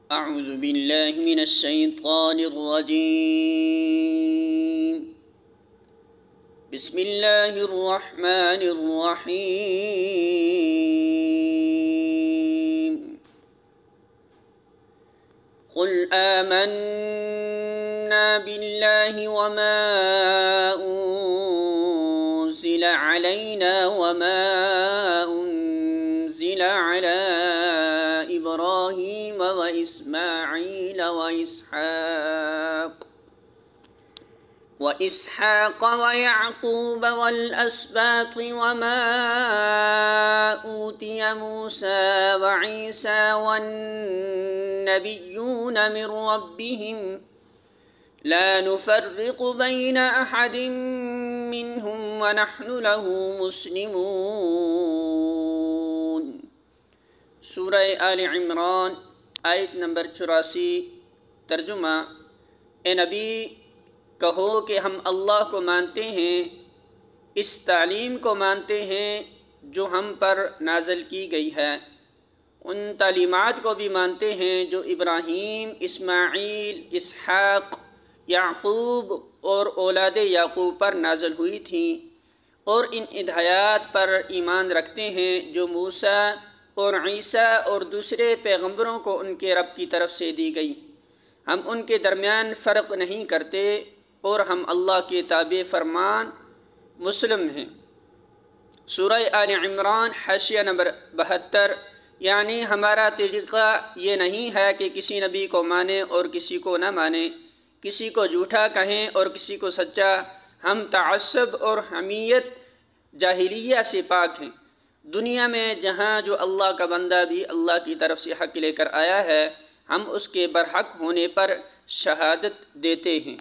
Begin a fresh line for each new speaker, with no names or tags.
أعوذ بالله من الشيطان الرجيم. بسم الله الرحمن الرحيم. قل آمنا بالله وما أنزل علينا وما أنزل على إبراهيم وإسماعيل وإسحاق ويعقوب والأسباط وما أوتي موسى وعيسى والنبيون من ربهم لا نفرق بين أحد منهم ونحن له مسلمون. سورہ آل عمران آیت نمبر 84. ترجمہ: اے نبی کہو کہ ہم اللہ کو مانتے ہیں، اس تعلیم کو مانتے ہیں جو ہم پر نازل کی گئی ہے، ان تعلیمات کو بھی مانتے ہیں جو ابراہیم، اسماعیل، اسحاق، یعقوب اور اولاد یعقوب پر نازل ہوئی تھیں، اور ان ہدایات پر ایمان رکھتے ہیں جو موسیٰ اور عیسیٰ اور دوسرے پیغمبروں کو ان کے رب کی طرف سے دی گئی. ہم ان کے درمیان فرق نہیں کرتے اور ہم اللہ کے تابع فرمان مسلم ہیں. سورہ آل عمران حاشیہ نمبر 72. یعنی ہمارا طریقہ یہ نہیں ہے کہ کسی نبی کو مانیں اور کسی کو نہ مانیں، کسی کو جھوٹا کہیں اور کسی کو سچا. ہم تعصب اور حمیت جاہلیہ سے پاک ہیں. دنیا میں جہاں جو اللہ کا بندہ بھی اللہ کی طرف سے حق لے کر آیا ہے، ہم اس کے برحق ہونے پر شہادت دیتے ہیں.